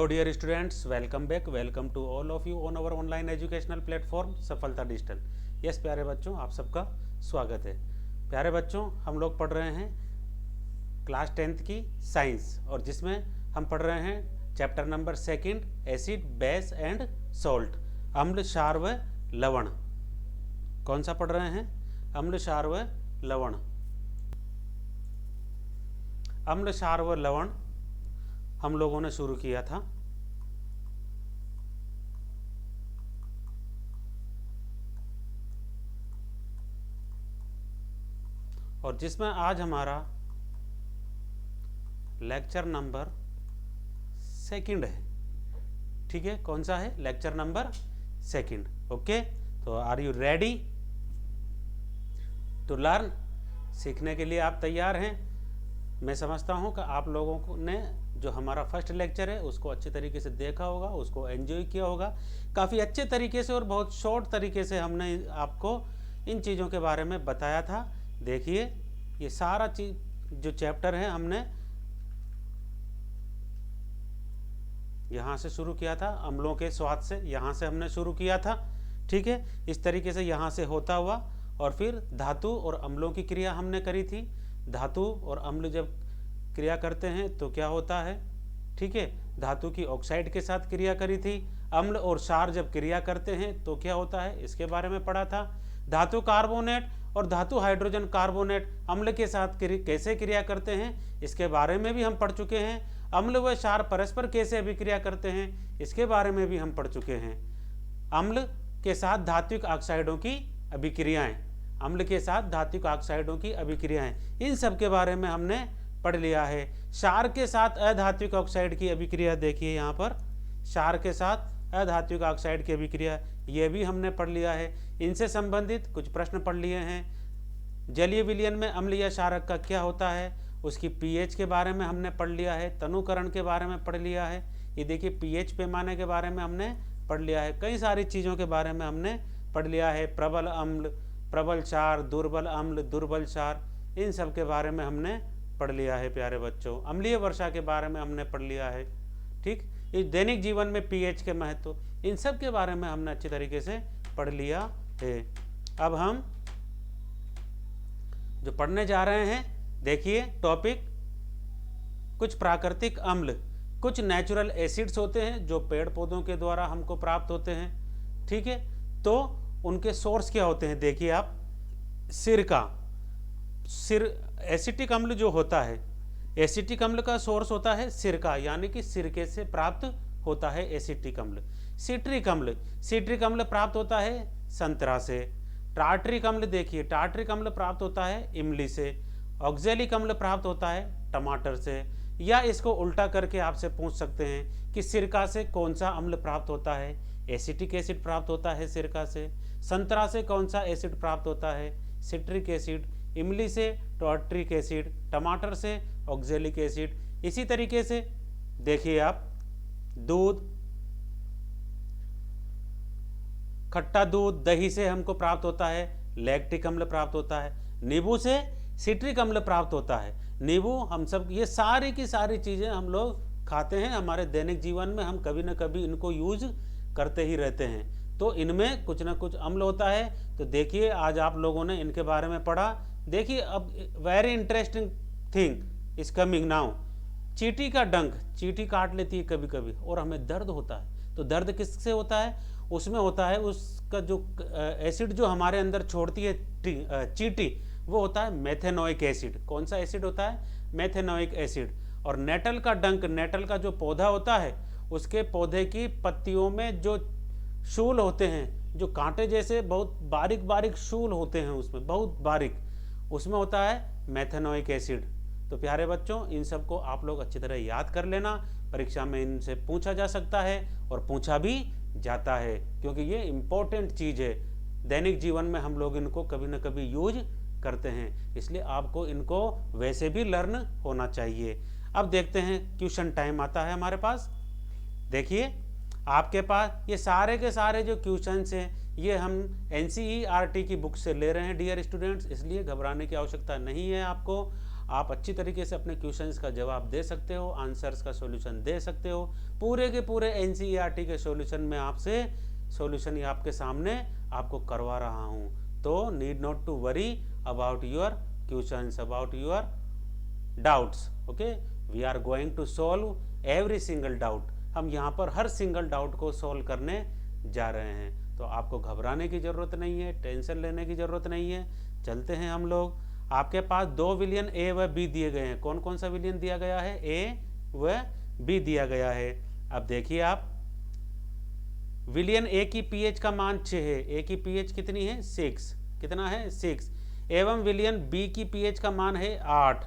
Hello dear students, welcome to all of you on our online educational platform Safalta Digital. Yes प्यारे बच्चों, आप सबका स्वागत है। प्यारे बच्चों, हम लोग पढ़ रहे हैं क्लास 10th की साइंस, और जिसमें हम पढ़ रहे हैं chapter number 2 acid, base and salt, अम्ल, क्षार व लवण। कौन सा पढ़ रहे हैं? अम्ल, क्षार व लवण। अम्ल, क्षार व लवण हम लोगों ने शुरू किया था। और जिसमें आज हमारा लेक्चर नंबर 2 है। ठीक है, कौन सा है? Lecture number 2। ओके, तो are you ready to learn? सीखने के लिए आप तैयार हैं? मैं समझता हूं कि आप लोगों ने जो हमारा फर्स्ट लेक्चर है उसको अच्छे तरीके से देखा होगा, उसको एंजॉय किया होगा। काफ़ी अच्छे तरीके से और बहुत शॉर्ट तरीके से हमने आपको इन चीज़ों के बारे में बताया था। देखिए, ये सारा चीज जो चैप्टर है हमने यहाँ से शुरू किया था, अम्लों के स्वाद से यहाँ से हमने शुरू किया था। ठीक है, इस तरीके से यहाँ से होता हुआ और फिर धातु और अम्लों की क्रिया हमने करी थी। धातु और अम्ल जब क्रिया करते हैं तो क्या होता है? ठीक है, धातु की ऑक्साइड के साथ क्रिया करी थी। अम्ल और क्षार जब क्रिया करते हैं तो क्या होता है, इसके बारे में पढ़ा था। धातु कार्बोनेट और धातु हाइड्रोजन कार्बोनेट अम्ल के साथ कैसे क्रिया करते हैं, इसके बारे में भी हम पढ़ चुके हैं। अम्ल व क्षार परस्पर कैसे अभिक्रिया करते हैं, इसके बारे में भी हम पढ़ चुके हैं। अम्ल के साथ धात्विक ऑक्साइडों की अभिक्रियाएं, अम्ल के साथ धात्विक ऑक्साइडों की अभिक्रियाएं, इन सब के बारे में हमने पढ़ लिया है। क्षार के साथ अधात्विक ऑक्साइड की अभिक्रिया देखिए यहाँ पर, क्षार के साथ अधात्विक ऑक्साइड की अभिक्रिया, ये भी हमने पढ़ लिया है। इनसे संबंधित कुछ प्रश्न पढ़ लिए हैं। जलीय विलयन में अम्ल या क्षारक का क्या होता है, उसकी पीएच के बारे में हमने पढ़ लिया है। तनुकरण के बारे में पढ़ लिया है। ये देखिए, पीएच पैमाने के बारे में हमने पढ़ लिया है। कई सारी चीज़ों के बारे में हमने पढ़ लिया है। प्रबल अम्ल, प्रबल क्षार, दुर्बल अम्ल, दुर्बल क्षार, इन सब के बारे में हमने पढ़ लिया है। प्यारे बच्चों, अम्लीय वर्षा के बारे में हमने पढ़ लिया है। ठीक, इस दैनिक जीवन में पीएच के महत्व, इन सब के बारे में हमने अच्छी तरीके से पढ़ लिया है। अब हम जो पढ़ने जा रहे हैं, देखिए टॉपिक, कुछ प्राकृतिक अम्ल, कुछ नेचुरल एसिड्स होते हैं जो पेड़ पौधों के द्वारा हमको प्राप्त होते हैं। ठीक है, तो उनके सोर्स क्या होते हैं? देखिए आप, सिरका, एसिटिक अम्ल जो होता है, एसिटिक अम्ल का सोर्स होता है सिरका, यानी कि सिरके से प्राप्त होता है एसिटिक अम्ल। सिट्रिक अम्ल, सिट्रिक अम्ल प्राप्त होता है संतरा से। टार्टरिक अम्ल, देखिए टार्टरिक अम्ल प्राप्त होता है इमली से। ऑक्जेलिक अम्ल प्राप्त होता है टमाटर से। या इसको उल्टा करके आपसे पूछ सकते हैं कि सिरका से कौन सा अम्ल प्राप्त होता है? एसिटिक एसिड प्राप्त होता है सिरका से। संतरा से कौन सा एसिड प्राप्त होता है? Citric acid. इमली से टार्टरिक एसिड, टमाटर से ऑक्जेलिक एसिड। इसी तरीके से देखिए आप, दूध, खट्टा दूध, दही से हमको प्राप्त होता है लैक्टिक अम्ल प्राप्त होता है। नींबू से सिट्रिक अम्ल प्राप्त होता है। नींबू, हम सब ये सारी की सारी चीज़ें हम लोग खाते हैं, हमारे दैनिक जीवन में हम कभी ना कभी इनको यूज करते ही रहते हैं, तो इनमें कुछ ना कुछ अम्ल होता है। तो देखिए, आज आप लोगों ने इनके बारे में पढ़ा। देखिए, अब very interesting thing is coming now. चींटी का डंक, चींटी काट लेती है कभी कभी और हमें दर्द होता है, तो दर्द किससे होता है? उसमें होता है उसका जो एसिड जो हमारे अंदर छोड़ती है चींटी, वो होता है मेथेनोइक एसिड। कौन सा एसिड होता है? Methanoic acid. और नेटल का डंक, नेटल का जो पौधा होता है, उसके पौधे की पत्तियों में जो शूल होते हैं, जो कांटे जैसे बहुत बारीक बारीक शूल होते हैं, उसमें बहुत बारीक, उसमें होता है मेथेनोइक एसिड। तो प्यारे बच्चों, इन सब को आप लोग अच्छी तरह याद कर लेना, परीक्षा में इनसे पूछा जा सकता है और पूछा भी जाता है, क्योंकि ये इम्पोर्टेंट चीज़ है। दैनिक जीवन में हम लोग इनको कभी ना कभी यूज करते हैं, इसलिए आपको इनको वैसे भी लर्न होना चाहिए। अब देखते हैं, क्वेश्चन टाइम आता है हमारे पास। देखिए, आपके पास ये सारे के सारे जो क्वेश्चंस हैं, ये हम NCERT की बुक से ले रहे हैं डियर स्टूडेंट्स, इसलिए घबराने की आवश्यकता नहीं है आपको। आप अच्छी तरीके से अपने क्वेश्चंस का जवाब दे सकते हो, आंसर्स का सॉल्यूशन दे सकते हो। पूरे के पूरे एनसीईआरटी के सॉल्यूशन में आपसे सॉल्यूशन आपके सामने आपको करवा रहा हूँ। तो need not to worry about your questions, about your doubts. Okay, we are going to solve every single doubt. हम यहाँ पर हर सिंगल डाउट को सॉल्व करने जा रहे हैं। तो आपको घबराने की ज़रूरत नहीं है, टेंशन लेने की ज़रूरत नहीं है। चलते हैं हम लोग। आपके पास 2 विलियन ए व बी दिए गए हैं। कौन कौन सा विलियन दिया गया है? ए व बी दिया गया है। अब देखिए आप, विलियन ए की पीएच का मान 6 है। ए की पीएच कितनी है? 6। कितना है? 6। एवं विलियन बी की पीएच का मान है 8।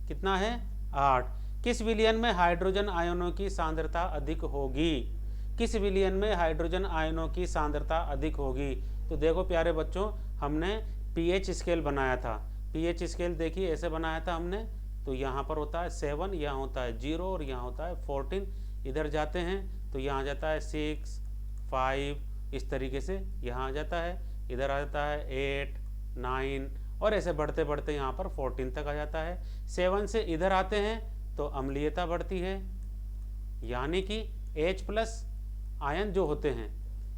कितना है? 8। किस विलियन में हाइड्रोजन आयनों की सांद्रता अधिक होगी? किस विलियन में हाइड्रोजन आयनों की सांद्रता अधिक होगी? तो देखो प्यारे बच्चों, हमने पीएच स्केल बनाया था। पीएच स्केल देखिए ऐसे बनाया था हमने। तो यहाँ पर होता है 7, यहाँ होता है 0 और यहाँ होता है 14। इधर जाते हैं तो यहाँ जाता है 6, 5, इस तरीके से यहाँ आ जाता है। इधर आ जाता है 8, 9 और ऐसे बढ़ते बढ़ते यहाँ पर 14 तक आ जाता है। 7 से इधर आते हैं तो अम्लीयता बढ़ती है, यानी कि H+ आयन जो होते हैं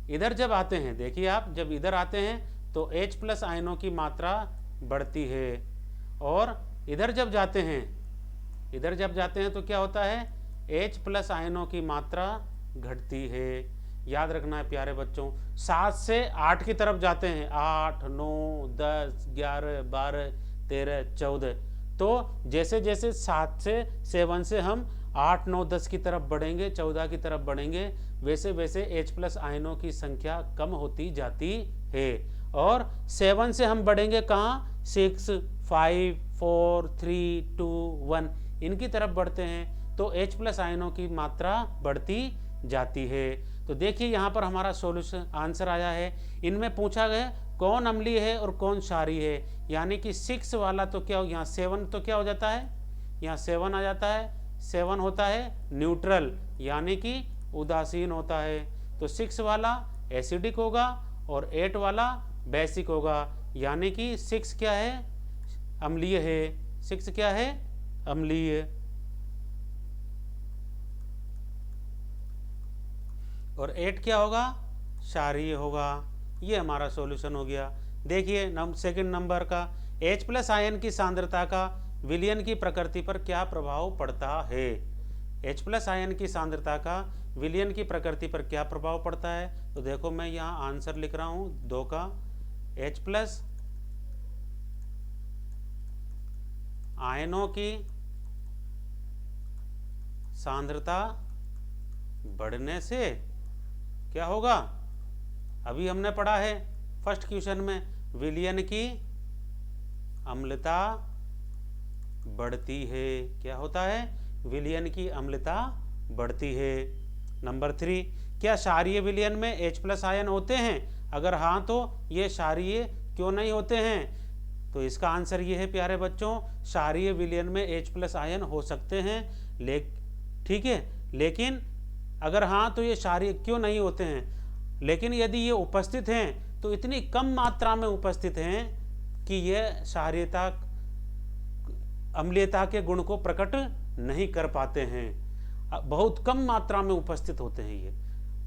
इधर जब आते हैं, देखिए आप, जब इधर आते हैं तो H+ आयनों की मात्रा बढ़ती है। और इधर जब जाते हैं तो क्या होता है? H+ आयनों की मात्रा घटती है। याद रखना है प्यारे बच्चों। 7 से 8 की तरफ जाते हैं, 8, 9, 10, 11, 12, 13, 14। तो जैसे जैसे 7 से हम 8, 9, 10 की तरफ बढ़ेंगे, 14 की तरफ बढ़ेंगे, वैसे वैसे H+ आयनों की संख्या कम होती जाती है। और 7 से हम बढ़ेंगे कहाँ? 6, 5, 4, 3, 2, 1 इनकी तरफ बढ़ते हैं तो H+ आयनों की मात्रा बढ़ती जाती है। तो देखिए यहाँ पर हमारा सॉल्यूशन आंसर आया है। इनमें पूछा गया कौन अम्लीय है और कौन क्षारीय है, यानी कि 6 वाला तो क्या हो, यहाँ 7 तो क्या हो जाता है? यहाँ 7 आ जाता है। 7 होता है न्यूट्रल, यानी कि उदासीन होता है। तो 6 वाला एसिडिक होगा और 8 वाला बेसिक होगा, यानी कि 6 क्या है? अम्लीय है। 6 क्या है? अम्लीय। और 8 क्या होगा? क्षारीय होगा। ये हमारा सॉल्यूशन हो गया। देखिए सेकंड नंबर का, H+ आयन की सांद्रता का विलयन की प्रकृति पर क्या प्रभाव पड़ता है? H+ आयन की सांद्रता का विलयन की प्रकृति पर क्या प्रभाव पड़ता है? तो देखो मैं यहाँ आंसर लिख रहा हूँ 2 का। H+ आयनों की सांद्रता बढ़ने से क्या होगा? अभी हमने पढ़ा है फर्स्ट क्वेश्चन में, विलयन की अम्लता बढ़ती है। क्या होता है? विलयन की अम्लता बढ़ती है। नंबर 3, क्या क्षारीय विलयन में H+ आयन होते हैं? अगर हाँ तो ये क्षारीय क्यों नहीं होते हैं? तो इसका आंसर ये है प्यारे बच्चों, क्षारीय विलयन में H+ आयन हो सकते हैं, ठीक है, लेकिन अगर हाँ तो ये क्षारीय क्यों नहीं होते हैं? लेकिन यदि ये उपस्थित हैं तो इतनी कम मात्रा में उपस्थित हैं कि ये क्षारीयता अम्लीयता के गुण को प्रकट नहीं कर पाते हैं। बहुत कम मात्रा में उपस्थित होते हैं। ये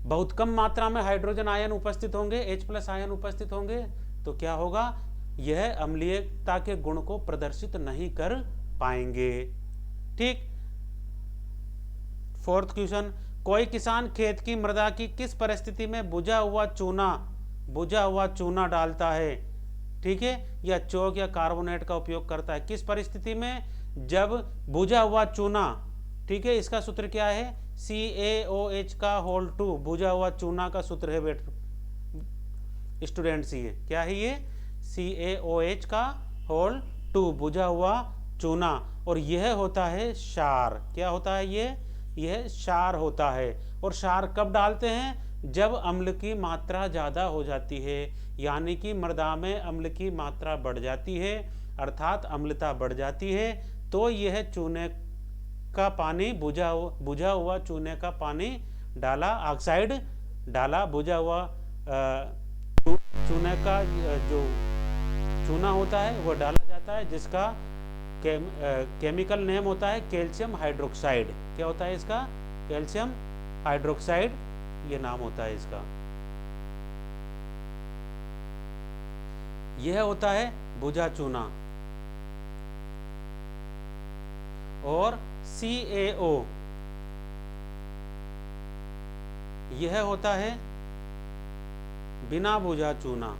बहुत कम मात्रा में हाइड्रोजन आयन उपस्थित होंगे, H+ आयन उपस्थित होंगे, तो क्या होगा? यह अम्लीयता के गुण को प्रदर्शित नहीं कर पाएंगे। ठीक। 4th क्वेश्चन, कोई किसान खेत की मृदा की किस परिस्थिति में बुझा हुआ चूना डालता है? ठीक है, या चौक या कार्बोनेट का उपयोग करता है? किस परिस्थिति में? जब बुझा हुआ चूना, ठीक है, इसका सूत्र क्या है? CaOH का होल 2, बुझा हुआ चूना का सूत्र है स्टूडेंट्स। ये क्या है? ये CaOH का होल 2, बुझा हुआ चूना, और यह होता है क्षार। क्या होता है? यह क्षार होता है। और क्षार कब डालते हैं? जब अम्ल की मात्रा ज़्यादा हो जाती है, यानी कि मृदा में अम्ल की मात्रा बढ़ जाती है, अर्थात अम्लता बढ़ जाती है, तो यह चूने का पानी, बुझा हुआ चूने का पानी डाला, ऑक्साइड डाला, बुझा हुआ चूने का जो चूना होता है वो डाला जाता है, जिसका केमिकल नेम होता है कैल्शियम हाइड्रोक्साइड। क्या होता है इसका? कैल्शियम हाइड्रोक्साइड, ये नाम होता है इसका। यह होता है भुजा चूना। और CaO यह होता है बिना भुजा चूना।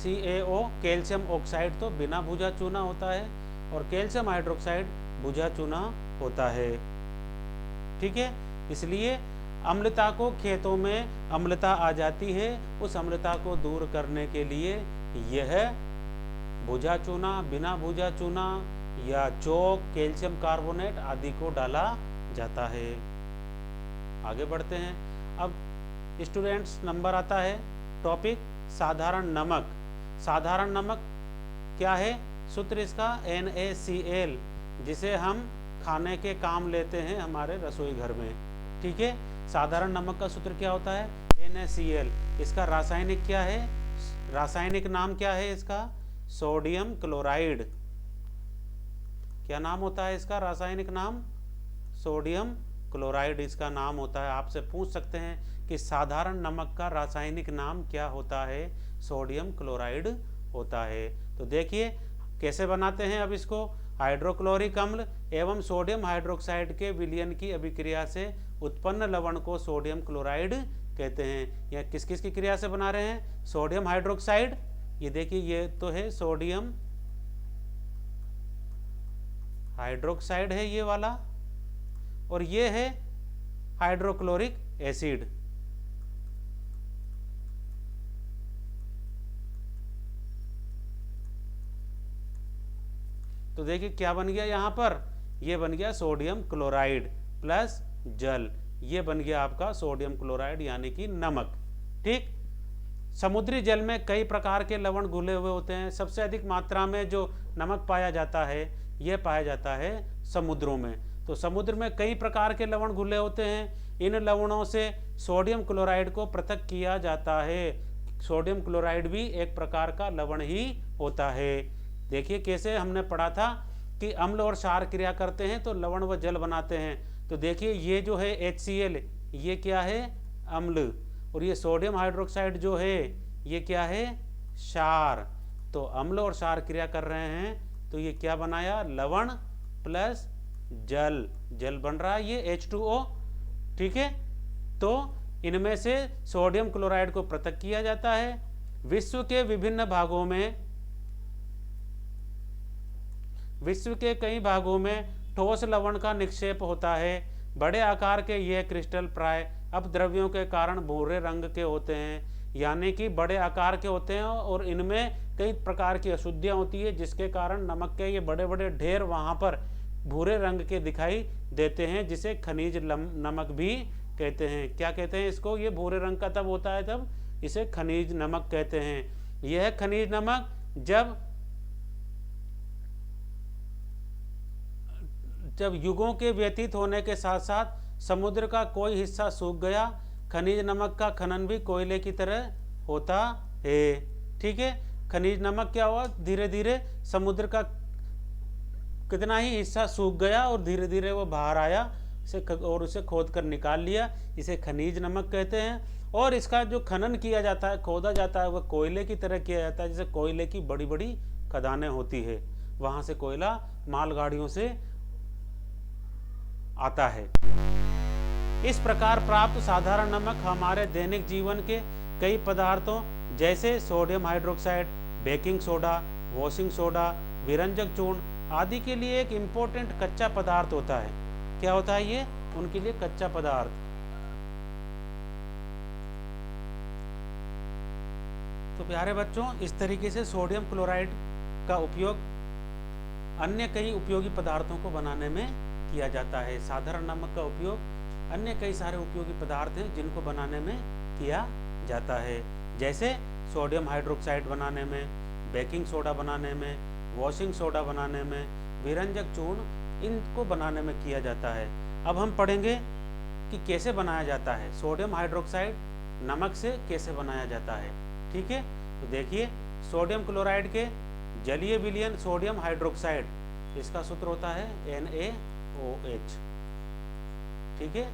CaO कैल्शियम ऑक्साइड तो बिना भुजा चूना होता है और कैल्शियम हाइड्रोक्साइड भुजा चूना होता है। ठीक है, इसलिए अम्लता को, खेतों में अम्लता आ जाती है, उस अम्लता को दूर करने के लिए यह भुजा चूना, बिना भुजा चूना या चौक, कैल्शियम कार्बोनेट आदि को डाला जाता है। आगे बढ़ते हैं। अब स्टूडेंट्स, नंबर आता है टॉपिक साधारण नमक। साधारण नमक क्या है? सूत्र इसका NaCl, जिसे हम खाने के काम लेते हैं हमारे रसोई घर में। ठीक है, साधारण नमक का सूत्र क्या होता है? NaCl। इसका रासायनिक क्या है? रासायनिक नाम क्या है इसका? Sodium chloride. क्या नाम होता है इसका रासायनिक नाम? सोडियम क्लोराइड इसका नाम होता है। आपसे पूछ सकते हैं कि साधारण नमक का रासायनिक नाम क्या होता है? सोडियम क्लोराइड होता है। तो देखिए कैसे बनाते हैं अब इसको। हाइड्रोक्लोरिक अम्ल एवं सोडियम हाइड्रोक्साइड के विलयन की अभिक्रिया से उत्पन्न लवण को सोडियम क्लोराइड कहते हैं। यह किस किस की क्रिया से बना रहे हैं? सोडियम हाइड्रोक्साइड, ये देखिए ये तो है सोडियम हाइड्रोक्साइड है ये वाला, और ये है हाइड्रोक्लोरिक एसिड। तो देखिए क्या बन गया यहाँ पर? ये बन गया सोडियम क्लोराइड प्लस जल, ये बन गया आपका सोडियम क्लोराइड यानी कि नमक। ठीक, समुद्री जल में कई प्रकार के लवण घुले हुए होते हैं। सबसे अधिक मात्रा में जो नमक पाया जाता है यह पाया जाता है समुद्रों में। तो समुद्र में कई प्रकार के लवण घुले होते हैं। इन लवणों से सोडियम क्लोराइड को पृथक किया जाता है। सोडियम क्लोराइड भी एक प्रकार का लवण ही होता है। देखिए कैसे हमने पढ़ा था कि अम्ल और क्षार क्रिया करते हैं तो लवण व जल बनाते हैं। तो देखिए ये जो है HCl, ये क्या है? अम्ल, और ये सोडियम हाइड्रोक्साइड जो है ये क्या है? क्षार। तो अम्ल और क्षार क्रिया कर रहे हैं तो ये क्या बनाया? लवण प्लस जल, जल बन रहा है ये H2O। ठीक है, तो इनमें से सोडियम क्लोराइड को पृथक किया जाता है। विश्व के विभिन्न भागों में, विश्व के कई भागों में ठोस लवण का निक्षेप होता है। बड़े आकार के यह क्रिस्टल प्राय अपद्रव्यों के कारण भूरे रंग के होते हैं, यानी कि बड़े आकार के होते हैं और इनमें कई प्रकार की अशुद्धियां होती है, जिसके कारण नमक के ये बड़े बड़े ढेर वहां पर भूरे रंग के दिखाई देते हैं, जिसे खनिज नमक भी कहते हैं। क्या कहते हैं इसको? ये भूरे रंग का तब होता है तब इसे खनिज नमक कहते हैं। यह खनिज नमक जब युगों के व्यतीत होने के साथ साथ समुद्र का कोई हिस्सा सूख गया, खनिज नमक का खनन भी कोयले की तरह होता है। ठीक है, खनिज नमक क्या हुआ? धीरे धीरे समुद्र का कितना ही हिस्सा सूख गया और धीरे धीरे वो बाहर आया और उसे खोद कर निकाल लिया, इसे खनिज नमक कहते हैं। और इसका जो खनन किया जाता है, खोदा जाता है, वह कोयले की तरह किया जाता है। जैसे कोयले की बड़ी बड़ी खदानें होती है, वहां से कोयला मालगाड़ियों से आता है। इस प्रकार प्राप्त साधारण नमक हमारे दैनिक जीवन के कई पदार्थों जैसे sodium hydroxide, baking soda, washing soda, विरंजक चूर्ण आदि के लिए एक इम्पोर्टेंट कच्चा पदार्थ होता है। क्या होता है ये? उनके लिए कच्चा पदार्थ। तो प्यारे बच्चों, इस तरीके से सोडियम क्लोराइड का उपयोग अन्य कई उपयोगी पदार्थों को बनाने में किया जाता है। साधारण नमक का उपयोग अन्य कई सारे उपयोगी पदार्थ हैं जिनको बनाने में किया जाता है, जैसे सोडियम हाइड्रोक्साइड बनाने में, बेकिंग सोडा बनाने में, वॉशिंग सोडा बनाने में, विरंजक चूर्ण, इनको बनाने में किया जाता है। अब हम पढ़ेंगे कि कैसे बनाया जाता है। सोडियम हाइड्रोक्साइड नमक से कैसे बनाया जाता है। ठीक है, तो देखिए सोडियम क्लोराइड के जलीय विलयन सोडियम हाइड्रोक्साइड, इसका सूत्र होता है NaOH। ठीक है,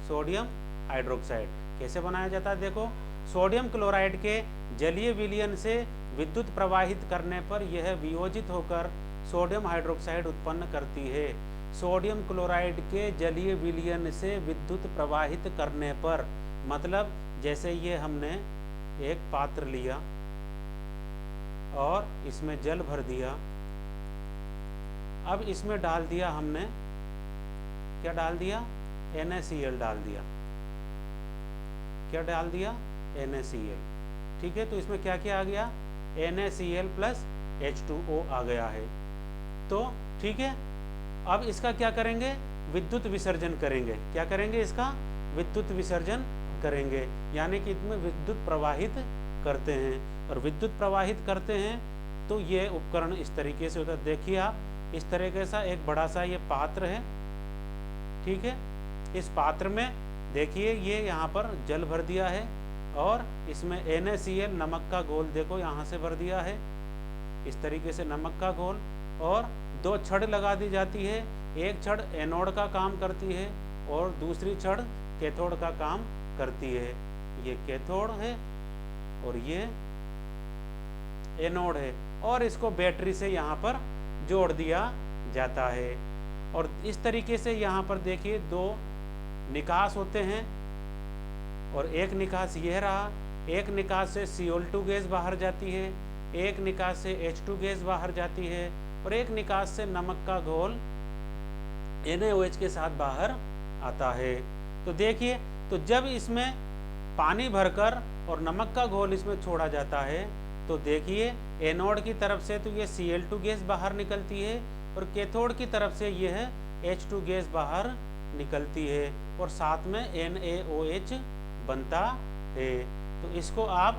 सोडियम हाइड्रोक्साइड कैसे बनाया जाता है, देखो सोडियम क्लोराइड के जलीय विलयन से विद्युत प्रवाहित करने पर यह वियोजित होकर सोडियम हाइड्रोक्साइड उत्पन्न करती है। सोडियम क्लोराइड के जलीय विलयन से विद्युत प्रवाहित करने पर, मतलब जैसे ये हमने एक पात्र लिया और इसमें जल भर दिया, अब इसमें डाल दिया हमने, क्या डाल दिया, NaCl डाल दिया, क्या डाल दिया, NaCl। ठीक है, तो इसमें क्या क्या आ गया, NaCl प्लस H2O आ गया है। तो ठीक है, अब इसका क्या करेंगे, विद्युत विसर्जन करेंगे। क्या करेंगे, इसका विद्युत विसर्जन करेंगे, यानी कि इसमें विद्युत प्रवाहित करते हैं। और विद्युत प्रवाहित करते हैं तो ये उपकरण इस तरीके से होता है। देखिए आप, इस तरीके से एक बड़ा सा ये पात्र है। ठीक है, इस पात्र में देखिए ये यहाँ पर जल भर दिया है और इसमें NaCl नमक का घोल देखो यहाँ से भर दिया है, इस तरीके से नमक का घोल, और दो छड़ लगा दी जाती है। एक छड़ एनोड का काम करती है और दूसरी छड़ कैथोड का काम करती है। ये कैथोड है और ये एनोड है, और इसको बैटरी से यहाँ पर जोड़ दिया जाता है। और इस तरीके से यहाँ पर देखिए दो निकास होते हैं, और एक निकास यह रहा, एक निकास से Cl2 गैस बाहर जाती है, एक निकास से H2 गैस बाहर जाती है, और एक निकास से नमक का घोल NaOH के साथ बाहर आता है। तो देखिए, तो जब इसमें पानी भरकर और नमक का घोल इसमें छोड़ा जाता है, तो देखिए एनोड की तरफ से तो ये Cl2 गैस बाहर निकलती है, और कैथोड की तरफ से यह H2 गैस बाहर निकलती है, और साथ में NaOH बनता है। तो इसको आप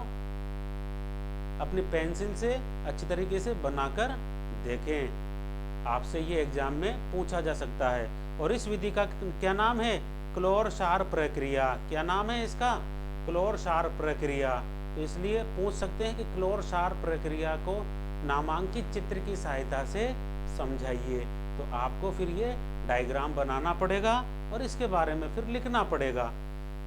अपनी पेंसिल से अच्छी तरीके से बनाकर देखें, आपसे ये एग्जाम में पूछा जा सकता है। और इस विधि का क्या नाम है, क्लोर-क्षार प्रक्रिया। क्या नाम है इसका, क्लोर-क्षार प्रक्रिया। तो इसलिए पूछ सकते हैं कि क्लोर-क्षार प्रक्रिया को नामांकित चित्र की सहायता से समझाइए। तो आपको फिर ये डायग्राम बनाना पड़ेगा और इसके बारे में फिर लिखना पड़ेगा।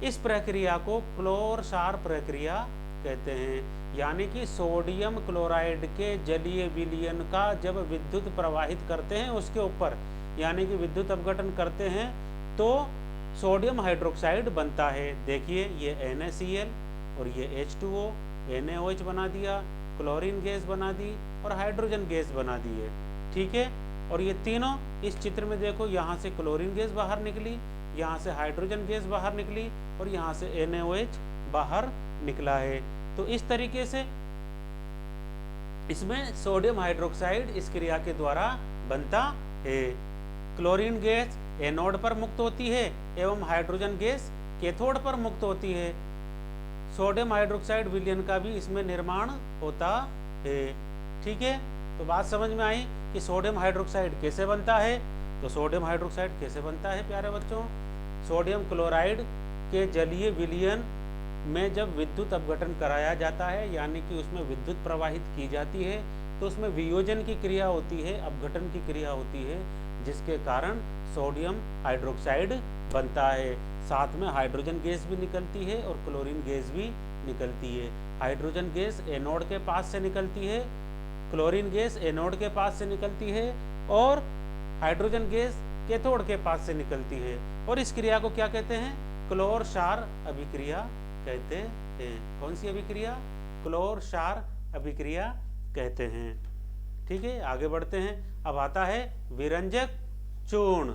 इस प्रक्रिया को क्लोर-क्षार प्रक्रिया कहते हैं, यानी कि सोडियम क्लोराइड के जलीय विलयन का जब विद्युत प्रवाहित करते हैं उसके ऊपर, यानी कि विद्युत अपघटन करते हैं, तो सोडियम हाइड्रोक्साइड बनता है। देखिए ये NaCl और ये H2O, NaOH बना दिया, क्लोरीन गैस बना दी और हाइड्रोजन गैस बना दी है। ठीक है, और ये तीनों इस चित्र में देखो, यहाँ से क्लोरीन गैस बाहर निकली, यहाँ से हाइड्रोजन गैस बाहर निकली और यहाँ से NaOH बाहर निकला है। तो इस तरीके से इसमें सोडियम हाइड्रोक्साइड इस क्रिया के द्वारा बनता है। क्लोरीन गैस एनोड पर मुक्त होती है एवं हाइड्रोजन गैस कैथोड पर मुक्त होती है। सोडियम हाइड्रोक्साइड विलयन का भी इसमें निर्माण होता है। ठीक है, तो बात समझ में आई कि सोडियम हाइड्रोक्साइड कैसे बनता है। तो सोडियम हाइड्रोक्साइड कैसे बनता है प्यारे बच्चों, सोडियम क्लोराइड के जलीय विलयन में जब विद्युत अपघटन कराया जाता है, यानी कि उसमें विद्युत प्रवाहित की जाती है, तो उसमें वियोजन की क्रिया होती है, अपघटन की क्रिया होती है, जिसके कारण सोडियम हाइड्रोक्साइड बनता है। साथ में हाइड्रोजन गैस भी निकलती है और क्लोरीन गैस भी निकलती है। हाइड्रोजन गैस एनोड के पास से निकलती है, क्लोरीन गैस एनोड के पास से निकलती है और हाइड्रोजन गैस कैथोड के पास से निकलती है। और इस क्रिया को क्या कहते हैं, क्लोर-क्षार अभिक्रिया कहते हैं। कौन सी अभिक्रिया, क्लोर-क्षार अभिक्रिया कहते हैं। ठीक है, आगे बढ़ते हैं। अब आता है विरंजक चूर्ण।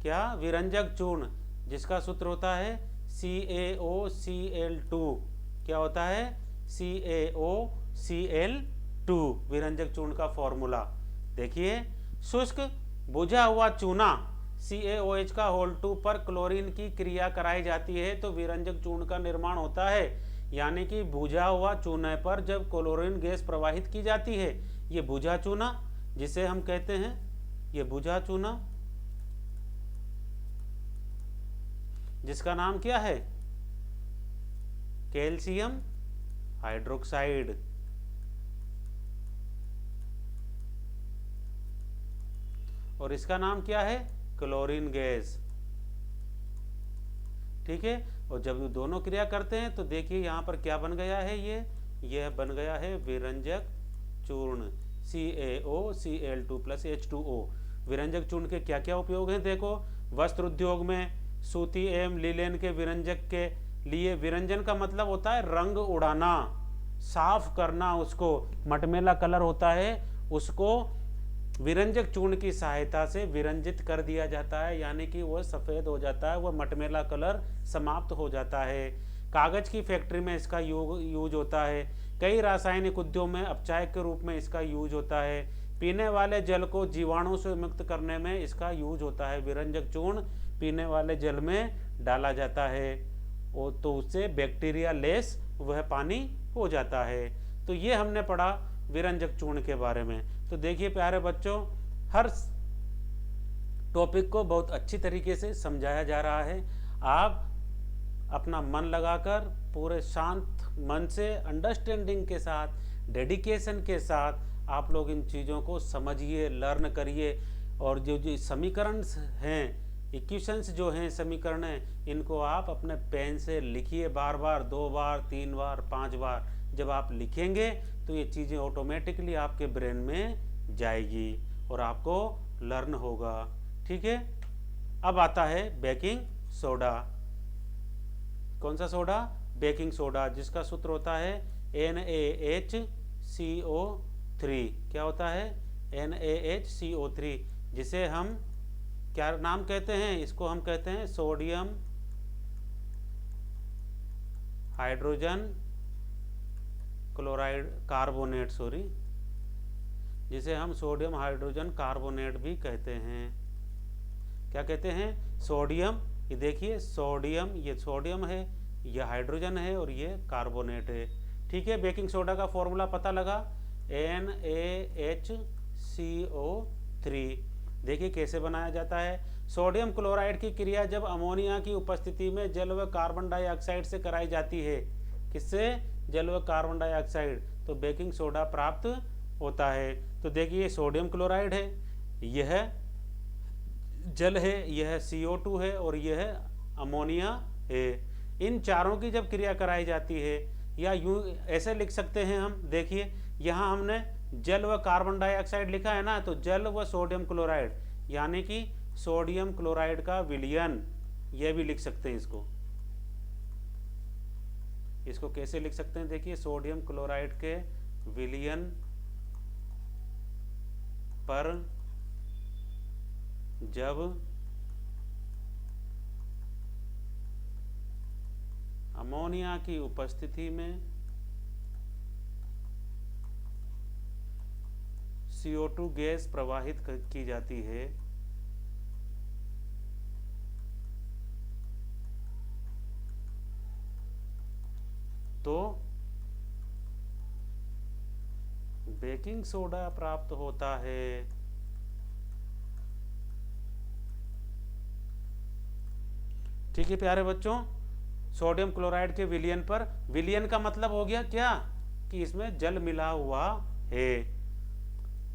क्या, विरंजक चूर्ण, जिसका सूत्र होता है CaOCl2। क्या होता है, CaOCl2, विरंजक चूर्ण का फॉर्मूला। देखिए, शुष्क बुझा हुआ चूना CaOH का होल 2 पर क्लोरीन की क्रिया कराई जाती है तो विरंजक चूर्ण का निर्माण होता है। यानी कि बुझा हुआ चूने पर जब क्लोरीन गैस प्रवाहित की जाती है, ये बुझा चूना जिसे हम कहते हैं, ये बुझा चूना जिसका नाम क्या है, कैल्शियम हाइड्रोक्साइड, और इसका नाम क्या है? Chlorine gas. ठीक है, और जब दोनों क्रिया करते हैं तो देखिए यहाँ पर क्या बन गया है, यह बन गया है विरंजक चूर्ण CaOCl2 + H2O। विरंजक चूर्ण के क्या क्या उपयोग हैं देखो। वस्त्र उद्योग में सूती एवं लिनेन के विरंजक के लिए, विरंजन का मतलब होता है रंग उड़ाना, साफ करना, उसको मटमैला कलर होता है उसको विरंजक चूर्ण की सहायता से विरंजित कर दिया जाता है, यानी कि वह सफ़ेद हो जाता है, वह मटमैला कलर समाप्त हो जाता है। कागज़ की फैक्ट्री में इसका यूज होता है। कई रासायनिक उद्योग में अपचायक के रूप में इसका यूज होता है। पीने वाले जल को जीवाणु से मुक्त करने में इसका यूज होता है। विरंजक चूर्ण पीने वाले जल में डाला जाता है तो उससे बैक्टीरिया लेस वह पानी हो जाता है। तो ये हमने पढ़ा विरंजक चूर्ण के बारे में। तो देखिए प्यारे बच्चों, हर टॉपिक को बहुत अच्छी तरीके से समझाया जा रहा है। आप अपना मन लगाकर पूरे शांत मन से, अंडरस्टैंडिंग के साथ, डेडिकेशन के साथ आप लोग इन चीज़ों को समझिए, लर्न करिए, और जो समीकरण हैं, इक्वेशंस जो हैं, समीकरण हैं, इनको आप अपने पेन से लिखिए, बार बार, 2 बार, 3 बार, 5 बार। जब आप लिखेंगे तो ये चीज़ें ऑटोमेटिकली आपके ब्रेन में जाएगी और आपको लर्न होगा। ठीक है, अब आता है बेकिंग सोडा। कौन सा सोडा? बेकिंग सोडा, जिसका सूत्र होता है NaHCO3। क्या होता है? NaHCO3, जिसे हम क्या नाम कहते हैं? इसको हम कहते हैं सोडियम हाइड्रोजन क्लोराइड कार्बोनेट, जिसे हम सोडियम हाइड्रोजन कार्बोनेट भी कहते हैं। क्या कहते हैं? सोडियम, ये देखिए सोडियम, ये सोडियम है, ये हाइड्रोजन है और ये कार्बोनेट है। ठीक है, बेकिंग सोडा का फॉर्मूला पता लगा, NaHCO3। देखिए कैसे बनाया जाता है। सोडियम क्लोराइड की क्रिया जब अमोनिया की उपस्थिति में जल व कार्बन डाइऑक्साइड से कराई जाती है। किससे? जल व कार्बन डाइऑक्साइड, तो बेकिंग सोडा प्राप्त होता है। तो देखिए सोडियम क्लोराइड है, यह जल है, यह CO2 है और यह अमोनिया है। इन चारों की जब क्रिया कराई जाती है, या यूं ऐसे लिख सकते हैं हम, देखिए यहाँ हमने जल व कार्बन डाइऑक्साइड लिखा है ना, तो जल व सोडियम क्लोराइड, यानी कि सोडियम क्लोराइड का विलयन, यह भी लिख सकते हैं। इसको कैसे लिख सकते हैं? देखिए सोडियम क्लोराइड के विलयन पर जब अमोनिया की उपस्थिति में CO2 गैस प्रवाहित की जाती है, तो बेकिंग सोडा प्राप्त होता है। ठीक है प्यारे बच्चों, सोडियम क्लोराइड के विलयन पर, विलयन का मतलब हो गया क्या? कि इसमें जल मिला हुआ है।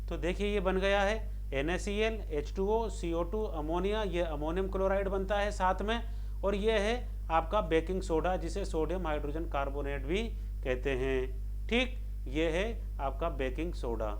तो देखिए ये बन गया है NaCl, H2O, CO2, अमोनिया, ये अमोनियम क्लोराइड बनता है साथ में, और ये है आपका बेकिंग सोडा, जिसे सोडियम हाइड्रोजन कार्बोनेट भी कहते हैं। ठीक, ये है आपका बेकिंग सोडा।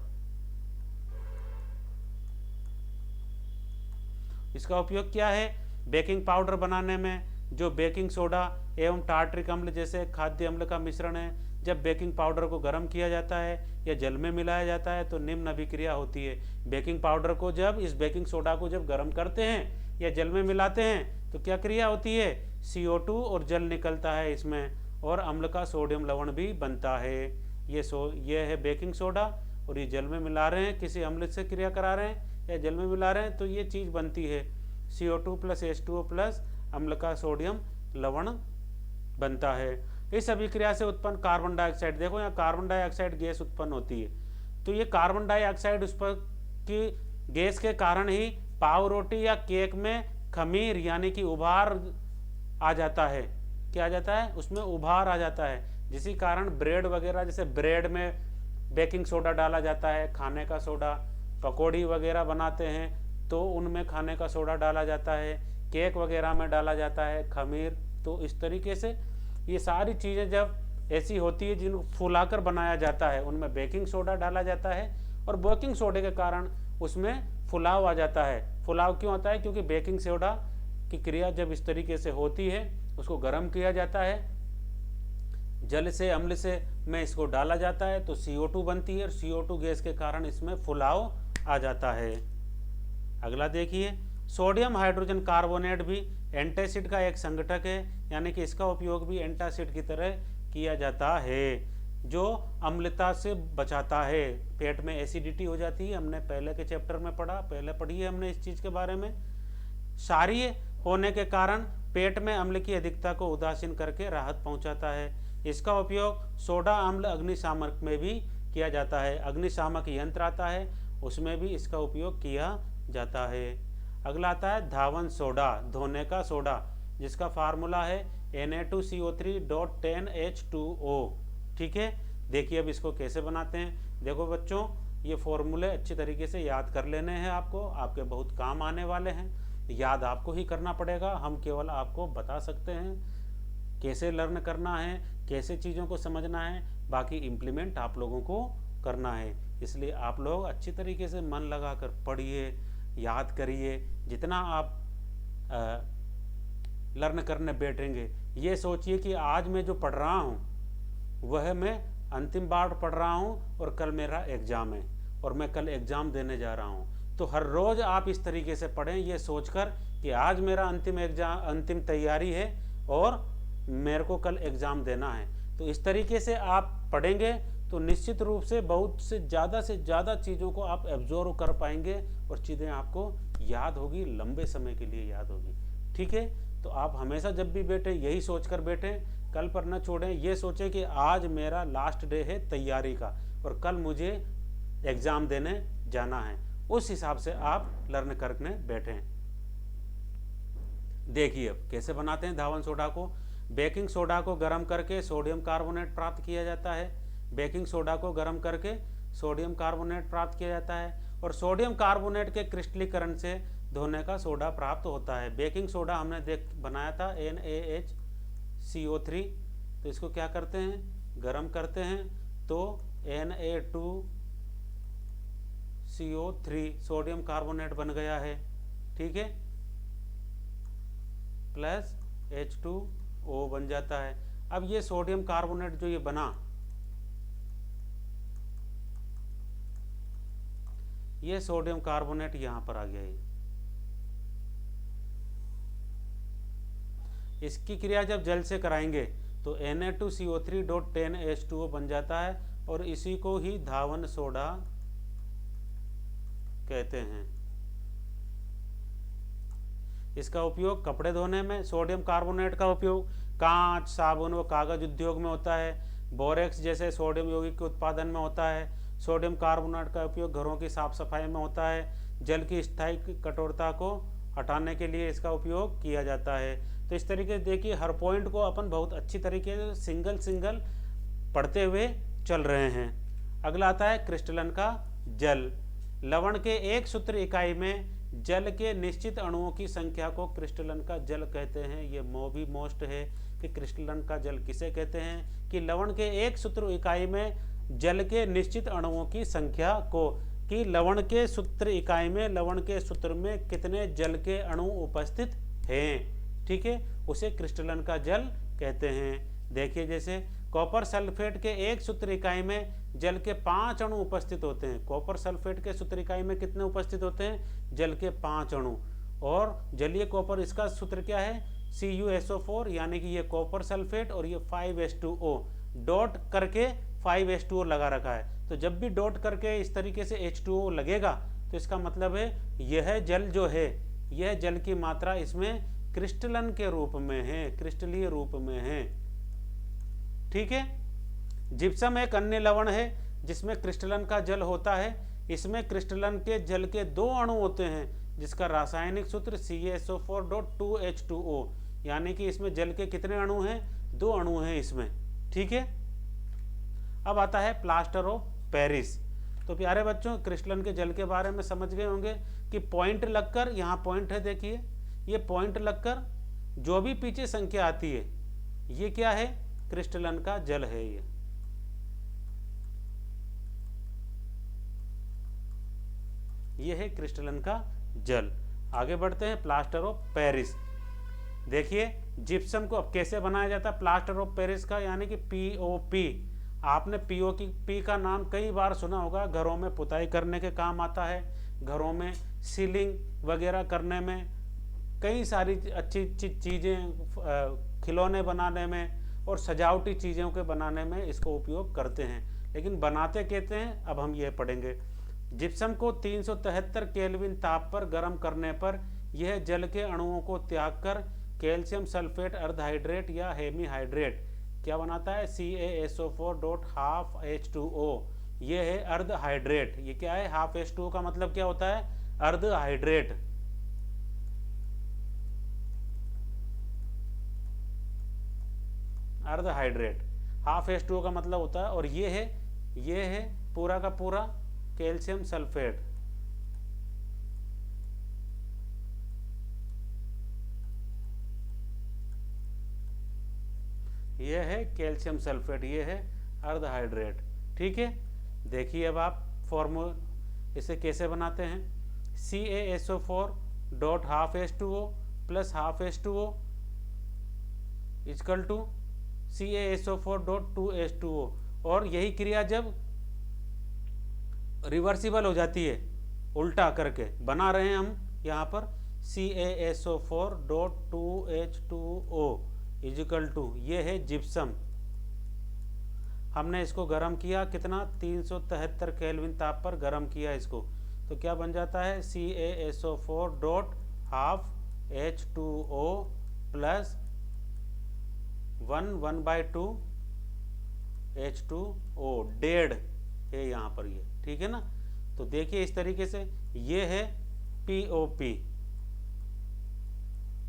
इसका उपयोग क्या है? बेकिंग पाउडर बनाने में जो बेकिंग सोडा एवं टार्ट्रिक अम्ल जैसे खाद्य अम्ल का मिश्रण है, जब बेकिंग पाउडर को गर्म किया जाता है या जल में मिलाया जाता है तो निम्न अभिक्रिया होती है। बेकिंग पाउडर को जब, इस बेकिंग सोडा को जब गर्म करते हैं या जल में मिलाते हैं तो क्या क्रिया होती है? CO2 और जल निकलता है इसमें, और अम्ल का सोडियम लवण भी बनता है। ये है बेकिंग सोडा, और ये जल में मिला रहे हैं, किसी अम्ल से क्रिया करा रहे हैं या जल में मिला रहे हैं, तो ये चीज़ बनती है CO2 + H2O + अम्ल का सोडियम लवण बनता है। इस अभिक्रिया से उत्पन्न कार्बन डाइऑक्साइड, देखो यहाँ कार्बन डाइऑक्साइड गैस उत्पन्न होती है, तो ये कार्बन डाइऑक्साइड उस पर की गैस के कारण ही पाव रोटी या केक में खमीर यानी कि उभार आ जाता है। क्या आ जाता है? उसमें उभार आ जाता है, जिसी कारण ब्रेड वगैरह, जैसे ब्रेड में बेकिंग सोडा डाला जाता है, खाने का सोडा, पकौड़ी वगैरह बनाते हैं तो उनमें खाने का सोडा डाला जाता है, केक वगैरह में डाला जाता है, खमीर। तो इस तरीके से ये सारी चीज़ें जब ऐसी होती है जिनको फुलाकर बनाया जाता है, उनमें बेकिंग सोडा डाला जाता है और बेकिंग सोडे के कारण उसमें फुलाव आ जाता है। फुलाव क्यों आता है? क्योंकि बेकिंग सोडा की क्रिया जब इस तरीके से होती है, उसको गर्म किया जाता है, जल से, अम्ल से में इसको डाला जाता है तो CO2 बनती है और CO2 गैस के कारण इसमें फुलाव आ जाता है। अगला देखिए, सोडियम हाइड्रोजन कार्बोनेट भी एंटासिड का एक संघटक है, यानी कि इसका उपयोग भी एंटासिड की तरह किया जाता है, जो अम्लता से बचाता है। पेट में एसिडिटी हो जाती है, हमने पहले के चैप्टर में पहले पढ़ी है हमने इस चीज़ के बारे में। क्षारीय होने के कारण पेट में अम्ल की अधिकता को उदासीन करके राहत पहुंचाता है। इसका उपयोग सोडा अम्ल अग्निशामक में भी किया जाता है। अग्निशामक यंत्र आता है, उसमें भी इसका उपयोग किया जाता है। अगला आता है धावन सोडा, धोने का सोडा, जिसका फार्मूला है Na2CO3.10H2O। ठीक है, देखिए अब इसको कैसे बनाते हैं। देखो बच्चों, ये फॉर्मूले अच्छी तरीके से याद कर लेने हैं आपको, आपके बहुत काम आने वाले हैं। याद आपको ही करना पड़ेगा, हम केवल आपको बता सकते हैं कैसे लर्न करना है, कैसे चीज़ों को समझना है, बाकी इम्प्लीमेंट आप लोगों को करना है। इसलिए आप लोग अच्छी तरीके से मन लगाकर पढ़िए, याद करिए। जितना आप लर्न करने बैठेंगे, ये सोचिए कि आज मैं जो पढ़ रहा हूँ वह मैं अंतिम बार पढ़ रहा हूँ और कल मेरा एग्ज़ाम है और मैं कल एग्ज़ाम देने जा रहा हूँ। तो हर रोज़ आप इस तरीके से पढ़ें, ये सोचकर कि आज मेरा अंतिम तैयारी है और मेरे को कल एग्ज़ाम देना है। तो इस तरीके से आप पढ़ेंगे तो निश्चित रूप से बहुत से ज़्यादा चीज़ों को आप एब्जॉर्व कर पाएंगे और चीज़ें आपको याद होगी, लंबे समय के लिए याद होगी। ठीक है, तो आप हमेशा जब भी बैठे यही सोचकर बैठें, कल पर न छोड़ें। ये सोचें कि आज मेरा लास्ट डे है तैयारी का और कल मुझे एग्ज़ाम देने जाना है, उस हिसाब से आप लर्न करने बैठें। देखिए अब कैसे बनाते हैं धावन सोडा को। बेकिंग सोडा को गर्म करके सोडियम कार्बोनेट प्राप्त किया जाता है। बेकिंग सोडा को गर्म करके सोडियम कार्बोनेट प्राप्त किया जाता है और सोडियम कार्बोनेट के क्रिस्टलीकरण से धोने का सोडा प्राप्त होता है। बेकिंग सोडा हमने बनाया था NaHCO3, तो इसको क्या करते हैं, गर्म करते हैं तो Na2CO3 सोडियम कार्बोनेट बन गया है। ठीक है, प्लस H2O बन जाता है। अब ये सोडियम कार्बोनेट जो ये बना, ये सोडियम कार्बोनेट यहां पर आ गया है। इसकी क्रिया जब जल से कराएंगे तो Na2CO3.10H2O बन जाता है और इसी को ही धावन सोडा कहते हैं। इसका उपयोग कपड़े धोने में, सोडियम कार्बोनेट का उपयोग कांच, साबुन व कागज उद्योग में होता है। बोरेक्स जैसे सोडियम यौगिक के उत्पादन में होता है। सोडियम कार्बोनेट का उपयोग घरों की साफ सफाई में होता है। जल की स्थायी कठोरता को हटाने के लिए इसका उपयोग किया जाता है। तो इस तरीके से देखिए, हर पॉइंट को अपन बहुत अच्छी तरीके से सिंगल पढ़ते हुए चल रहे हैं। अगला आता है क्रिस्टलन का जल। लवण के एक सूत्र इकाई में जल के निश्चित अणुओं की संख्या को क्रिस्टलन का जल कहते हैं। ये भी मोस्ट है कि क्रिस्टलन का जल किसे कहते हैं, कि लवण के एक सूत्र इकाई में जल के निश्चित अणुओं की संख्या को, कि लवण के सूत्र इकाई में, लवण के सूत्र में कितने जल के अणु उपस्थित हैं। ठीक है, उसे क्रिस्टलन का जल कहते हैं। देखिए जैसे कॉपर सल्फेट के एक सूत्र इकाई में जल के 5 अणु उपस्थित होते हैं। कॉपर सल्फेट के सूत्र इकाई में कितने उपस्थित होते हैं, जल के 5 अणु। और जलीय कॉपर, इसका सूत्र क्या है, CuSO4, यानी कि ये कॉपर सल्फेट और ये 5H2O, डॉट करके 5H2O लगा रखा है। तो जब भी डॉट करके इस तरीके से H2O लगेगा तो इसका मतलब है यह जल जो है, यह जल की मात्रा इसमें क्रिस्टलन के रूप में है, क्रिस्टलीय रूप में है। ठीक है, जिप्सम एक अन्य लवण है जिसमें क्रिस्टलन का जल होता है। इसमें क्रिस्टलन के जल के 2 अणु होते हैं, जिसका रासायनिक सूत्र CaSO4.2H2O, यानी कि इसमें जल के कितने अणु हैं, 2 अणु हैं इसमें। ठीक है, अब आता है प्लास्टर ऑफ पेरिस। तो प्यारे बच्चों क्रिस्टलन के जल के बारे में समझ गए होंगे कि पॉइंट लगकर, यहाँ पॉइंट है देखिए, ये पॉइंट लगकर जो भी पीछे संख्या आती है ये क्या है, क्रिस्टलन का जल है। ये है क्रिस्टलन का जल। आगे बढ़ते हैं, प्लास्टर ऑफ पेरिस। देखिए जिप्सम को अब कैसे बनाया जाता है प्लास्टर ऑफ पेरिस का, यानी कि पीओपी। आपने पीओपी का नाम कई बार सुना होगा, घरों में पुताई करने के काम आता है, घरों में सीलिंग वगैरह करने में, कई सारी अच्छी अच्छी चीज़ें, खिलौने बनाने में और सजावटी चीज़ों के बनाने में इसको उपयोग करते हैं। लेकिन बनाते कहते हैं, अब हम ये पढ़ेंगे। जिप्सम को 373 केल्विन ताप पर गर्म करने पर यह जल के अणुओं को त्याग कर कैल्शियम सल्फेट अर्धहाइड्रेट या हेमीहाइड्रेट क्या बनाता है, CaSO4.12H2O। ये है अर्धहाइड्रेट। ये क्या है, हाफ H2O का मतलब क्या होता है, अर्धहाइड्रेट। अर्धहाइड्रेट हाफ H2O का मतलब होता है। और ये है पूरा का पूरा कैल्शियम सल्फेट। ये है कैल्शियम सल्फेट, ये है अर्धहाइड्रेट। ठीक है, देखिए अब आप फॉर्मूला इसे कैसे बनाते हैं। CaSO4.12H2O plus half H2O equal to CaSO4.2H2O। और यही क्रिया जब रिवर्सिबल हो जाती है, उल्टा करके बना रहे हैं हम यहाँ पर CaSO4.2H2O इजिकल टू, ये है जिप्सम। हमने इसको गर्म किया, कितना, 373 केल्विन ताप पर गर्म किया इसको, तो क्या बन जाता है, CaSO4.12H2O प्लस 1/2 H2O, डेढ़ है यहाँ पर ये। ठीक है ना, तो देखिए इस तरीके से ये है POP।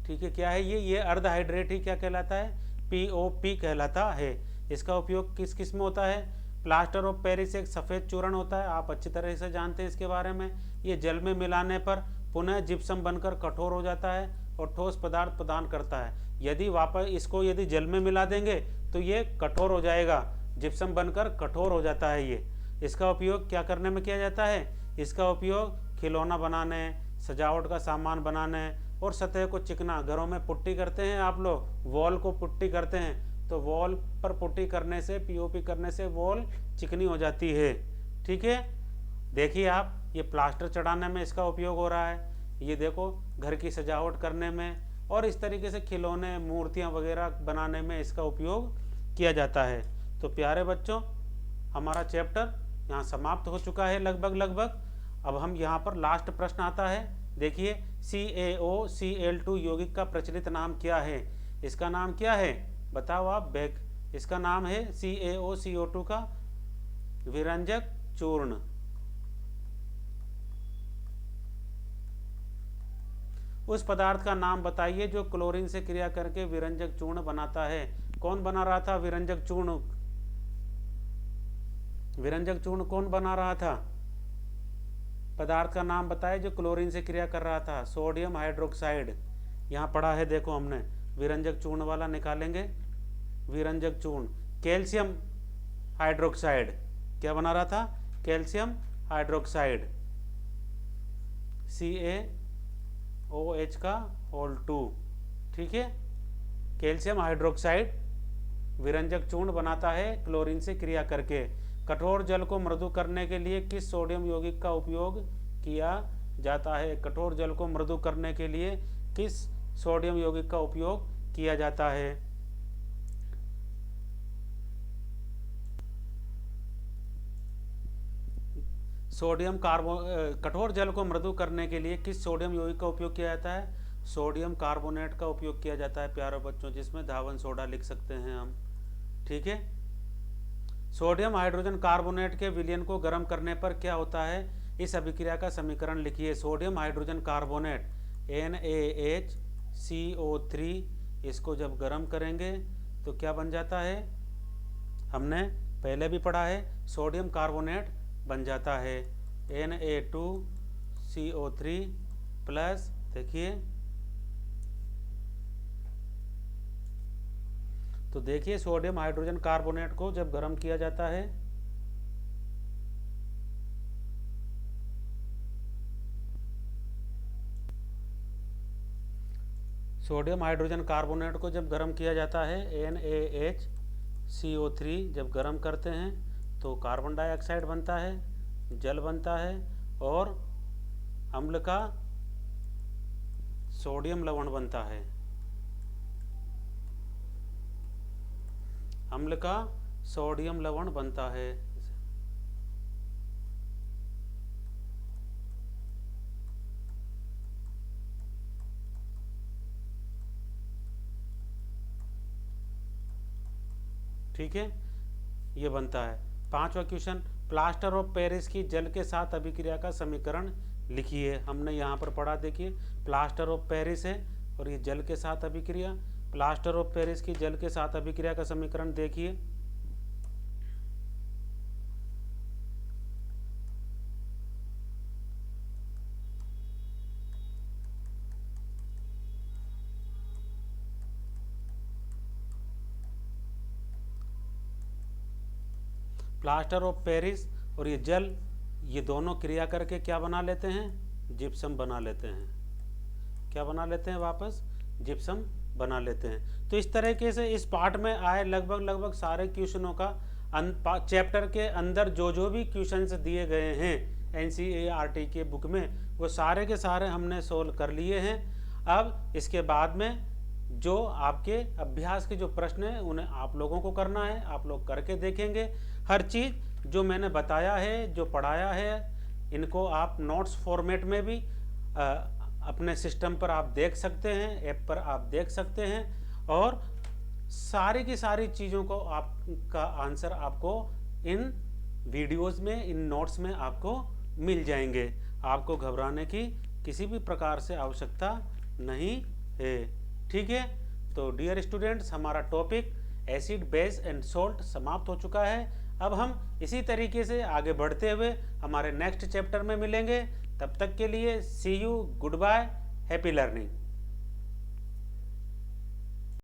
ठीक है, क्या है ये अर्धहाइड्रेट ही क्या कहलाता है, POP कहलाता है। इसका उपयोग किस किस में होता है, प्लास्टर ऑफ पेरिस एक सफ़ेद चूर्ण होता है, आप अच्छी तरह से जानते हैं इसके बारे में। ये जल में मिलाने पर पुनः जिप्सम बनकर कठोर हो जाता है और ठोस पदार्थ प्रदान करता है। यदि वापस इसको यदि जल में मिला देंगे तो ये कठोर हो जाएगा, जिप्सम बनकर कठोर हो जाता है ये। इसका उपयोग क्या करने में किया जाता है, इसका उपयोग खिलौना बनाने, सजावट का सामान बनाने और सतह को चिकना, घरों में पुट्टी करते हैं आप लोग, वॉल को पुट्टी करते हैं, तो वॉल पर पुट्टी करने से, POP करने से वॉल चिकनी हो जाती है। ठीक है, देखिए आप ये प्लास्टर चढ़ाने में इसका उपयोग हो रहा है, ये देखो घर की सजावट करने में और इस तरीके से खिलौने, मूर्तियाँ वगैरह बनाने में इसका उपयोग किया जाता है। तो प्यारे बच्चों हमारा चैप्टर यहाँ समाप्त हो चुका है लगभग। अब हम यहाँ पर लास्ट प्रश्न आता है, देखिए CaOCl2 यौगिक का प्रचलित नाम क्या है। इसका नाम क्या है बताओ आप, बैक। इसका नाम है CaOCO2 का विरंजक चूर्ण। उस पदार्थ का नाम बताइए जो क्लोरीन से क्रिया करके विरंजक चूर्ण बनाता है। कौन बना रहा था विरंजक चूर्ण, विरंजक चूर्ण कौन बना रहा था, पदार्थ का नाम बताए जो क्लोरीन से क्रिया कर रहा था, सोडियम हाइड्रोक्साइड। यहाँ पढ़ा है देखो हमने, विरंजक चूर्ण वाला निकालेंगे, विरंजक चूर्ण। कैल्शियम हाइड्रोक्साइड क्या बना रहा था, कैल्शियम हाइड्रोक्साइड, CaOH का होल 2। ठीक है, कैल्शियम हाइड्रोक्साइड विरंजक चूर्ण बनाता है क्लोरीन से क्रिया करके। कठोर जल को मृदु करने के लिए किस सोडियम यौगिक का उपयोग किया जाता है, कठोर जल को मृदु करने के लिए किस सोडियम यौगिक का उपयोग किया जाता है। सोडियम कठोर जल को मृदु करने के लिए किस सोडियम यौगिक का उपयोग किया जाता है, सोडियम कार्बोनेट का उपयोग किया जाता है प्यारे बच्चों, जिसमें धावन सोडा लिख सकते हैं हम। ठीक है, सोडियम हाइड्रोजन कार्बोनेट के विलयन को गर्म करने पर क्या होता है, इस अभिक्रिया का समीकरण लिखिए। सोडियम हाइड्रोजन कार्बोनेट NaHCO3, इसको जब गर्म करेंगे तो क्या बन जाता है, हमने पहले भी पढ़ा है, सोडियम कार्बोनेट बन जाता है Na2CO3 प्लस, देखिए तो देखिए सोडियम हाइड्रोजन कार्बोनेट को जब गर्म किया जाता है सोडियम हाइड्रोजन कार्बोनेट को जब गर्म किया जाता है NaHCO3 जब गर्म करते हैं तो कार्बन डाइऑक्साइड बनता है, जल बनता है और अम्ल का सोडियम लवण बनता है, अम्ल का सोडियम लवण बनता है। ठीक है, ये बनता है। पांचवा क्वेश्चन, प्लास्टर ऑफ पेरिस की जल के साथ अभिक्रिया का समीकरण लिखिए। हमने यहाँ पर पढ़ा, देखिए प्लास्टर ऑफ पेरिस है और ये जल के साथ अभिक्रिया, प्लास्टर ऑफ पेरिस की जल के साथ अभिक्रिया का समीकरण देखिए। प्लास्टर ऑफ पेरिस और ये जल, ये दोनों क्रिया करके क्या बना लेते हैं, जिप्सम बना लेते हैं। क्या बना लेते हैं, वापस जिप्सम बना लेते हैं। तो इस तरीके से इस पार्ट में आए लगभग सारे क्वेश्चनों का चैप्टर के अंदर जो भी क्वेश्चंस दिए गए हैं NCERT के बुक में, वो सारे के सारे हमने सोल्व कर लिए हैं। अब इसके बाद में जो आपके अभ्यास के जो प्रश्न हैं उन्हें आप लोगों को करना है, आप लोग करके देखेंगे। हर चीज़ जो मैंने बताया है, जो पढ़ाया है, इनको आप नोट्स फॉर्मेट में भी अपने सिस्टम पर आप देख सकते हैं, ऐप पर आप देख सकते हैं और सारी की सारी चीज़ों को आपका आंसर आपको इन वीडियोस में, इन नोट्स में आपको मिल जाएंगे। आपको घबराने की किसी भी प्रकार से आवश्यकता नहीं है। ठीक है, तो डियर स्टूडेंट्स, हमारा topic acid, base and salt समाप्त हो चुका है। अब हम इसी तरीके से आगे बढ़ते हुए हमारे नेक्स्ट चैप्टर में मिलेंगे। तब तक के लिए see you, good bye, happy learning.